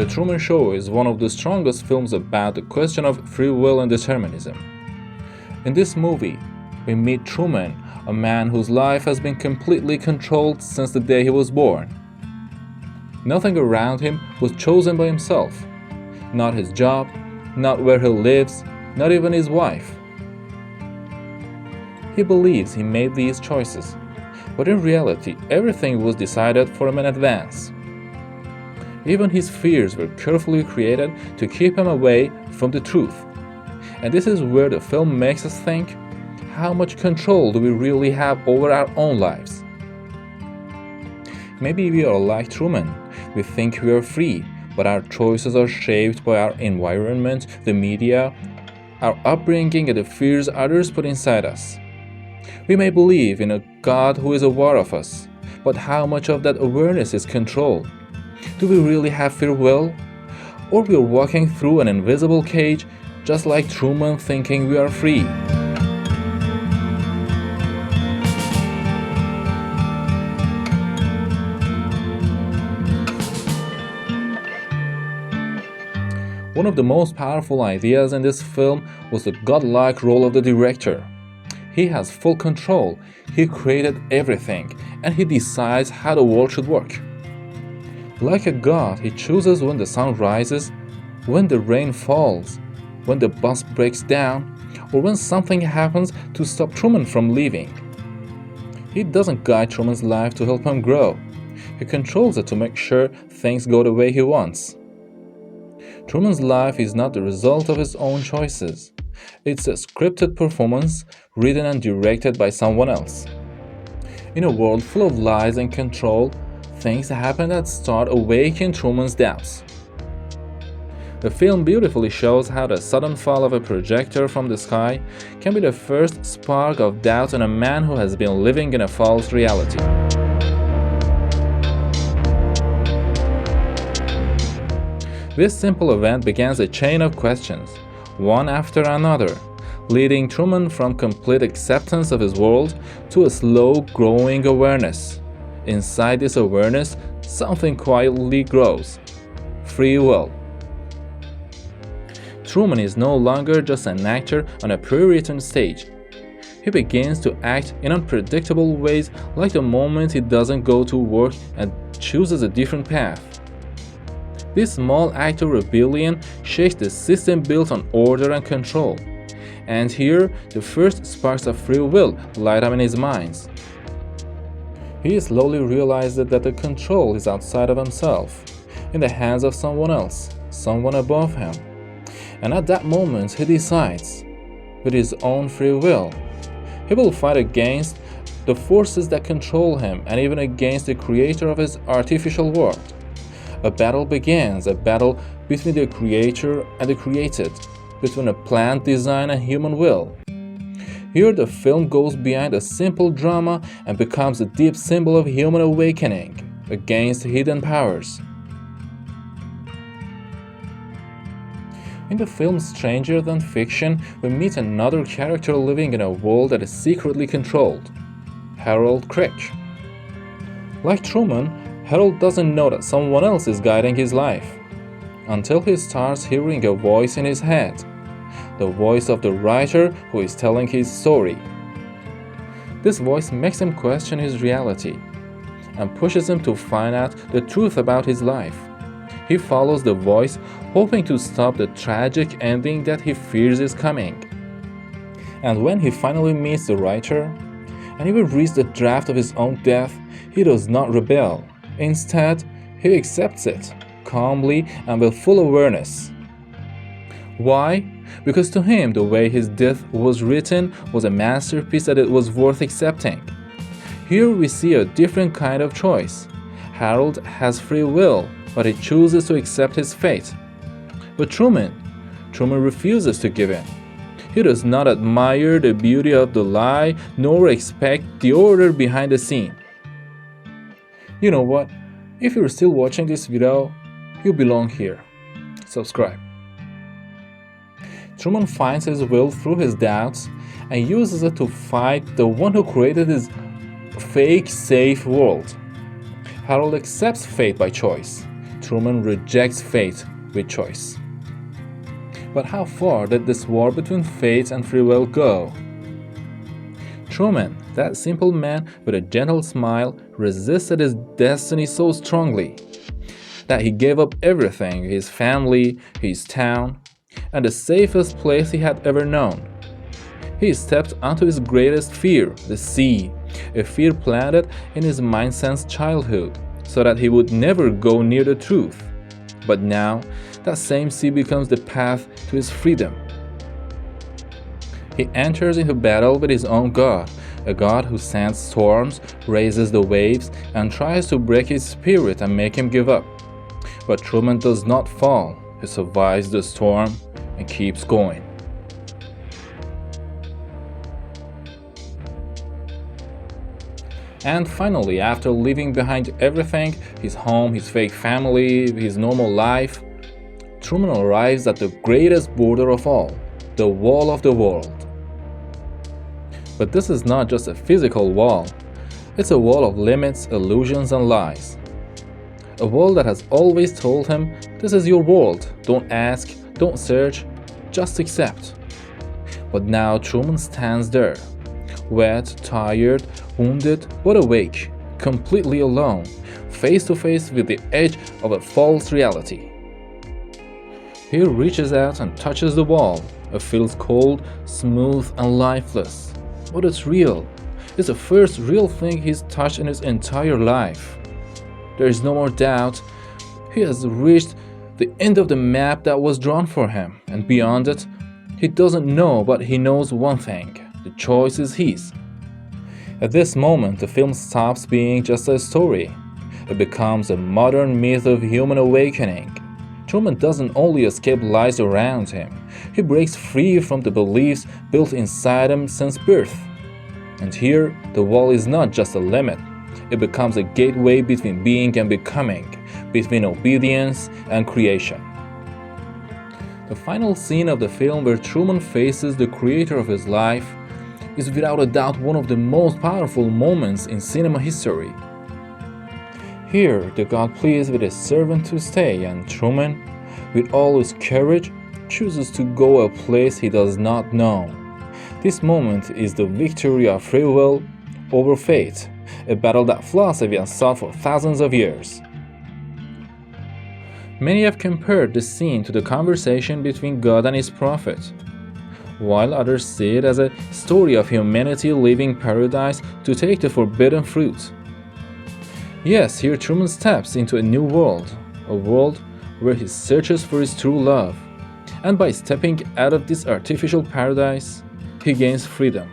The Truman Show is one of the strongest films about the question of free will and determinism. In this movie, we meet Truman, a man whose life has been completely controlled since the day he was born. Nothing around him was chosen by himself. Not his job, not where he lives, not even his wife. He believes he made these choices, but in reality, everything was decided for him in advance. Even his fears were carefully created to keep him away from the truth. And this is where the film makes us think, how much control do we really have over our own lives? Maybe we are like Truman. We think we are free, but our choices are shaped by our environment, the media, our upbringing, and the fears others put inside us. We may believe in a God who is aware of us, but how much of that awareness is control? Do we really have free will? Or we are walking through an invisible cage, just like Truman, thinking we are free? One of the most powerful ideas in this film was the godlike role of the director. He has full control, he created everything, and he decides how the world should work. Like a god, he chooses when the sun rises, when the rain falls, when the bus breaks down, or when something happens to stop Truman from leaving. He doesn't guide Truman's life to help him grow. He controls it to make sure things go the way he wants. Truman's life is not the result of his own choices. It's a scripted performance written and directed by someone else. In a world full of lies and control, things happen that start awakening Truman's doubts. The film beautifully shows how the sudden fall of a projector from the sky can be the first spark of doubt in a man who has been living in a false reality. This simple event begins a chain of questions, one after another, leading Truman from complete acceptance of his world to a slow growing awareness. Inside this awareness, something quietly grows: free will. Truman is no longer just an actor on a pre-written stage. He begins to act in unpredictable ways, like the moment he doesn't go to work and chooses a different path. This small act of rebellion shakes the system built on order and control. And here, the first sparks of free will light up in his mind. He slowly realizes that the control is outside of himself, in the hands of someone else, someone above him. And at that moment, he decides, with his own free will, he will fight against the forces that control him and even against the creator of his artificial world. A battle begins, a battle between the creator and the created, between a plant design and human will. Here the film goes beyond a simple drama and becomes a deep symbol of human awakening against hidden powers. In the film Stranger Than Fiction, we meet another character living in a world that is secretly controlled: Harold Crick. Like Truman, Harold doesn't know that someone else is guiding his life, until he starts hearing a voice in his head, the voice of the writer who is telling his story. This voice makes him question his reality and pushes him to find out the truth about his life. He follows the voice, hoping to stop the tragic ending that he fears is coming. And when he finally meets the writer, and even reads the draft of his own death, he does not rebel. Instead, he accepts it, calmly and with full awareness. Why? Because to him, the way his death was written was a masterpiece that it was worth accepting. Here we see a different kind of choice. Harold has free will, but he chooses to accept his fate. But Truman refuses to give in. He does not admire the beauty of the lie, nor respect the order behind the scene. You know what? If you're still watching this video, you belong here. Subscribe. Truman finds his will through his doubts and uses it to fight the one who created his fake, safe world. Harold accepts fate by choice. Truman rejects fate with choice. But how far did this war between fate and free will go? Truman, that simple man with a gentle smile, resisted his destiny so strongly that he gave up everything, his family, his town, and the safest place he had ever known. He stepped onto his greatest fear, the sea, a fear planted in his mind since childhood, so that he would never go near the truth. But now, that same sea becomes the path to his freedom. He enters into battle with his own God, a God who sends storms, raises the waves, and tries to break his spirit and make him give up. But Truman does not fall. He survives the storm and keeps going. And finally, after leaving behind everything, his home, his fake family, his normal life, Truman arrives at the greatest border of all, the wall of the world. But this is not just a physical wall, it's a wall of limits, illusions, and lies. A wall that has always told him, this is your world, don't ask, don't search, just accept. But now Truman stands there, wet, tired, wounded, but awake, completely alone, face to face with the edge of a false reality. He reaches out and touches the wall. It feels cold, smooth, and lifeless. But it's real. It's the first real thing he's touched in his entire life. There is no more doubt. He has reached the end of the map that was drawn for him, and beyond it, he doesn't know, but he knows one thing. The choice is his. At this moment, the film stops being just a story. It becomes a modern myth of human awakening. Truman doesn't only escape lies around him, he breaks free from the beliefs built inside him since birth. And here, the wall is not just a limit. It becomes a gateway between being and becoming, between obedience and creation. The final scene of the film, where Truman faces the creator of his life, is without a doubt one of the most powerful moments in cinema history. Here, the God pleads with his servant to stay, and Truman, with all his courage, chooses to go a place he does not know. This moment is the victory of free will over fate, a battle that philosophy has fought for thousands of years. Many have compared this scene to the conversation between God and his prophet, while others see it as a story of humanity leaving paradise to take the forbidden fruit. Yes, here Truman steps into a new world, a world where he searches for his true love, and by stepping out of this artificial paradise, he gains freedom.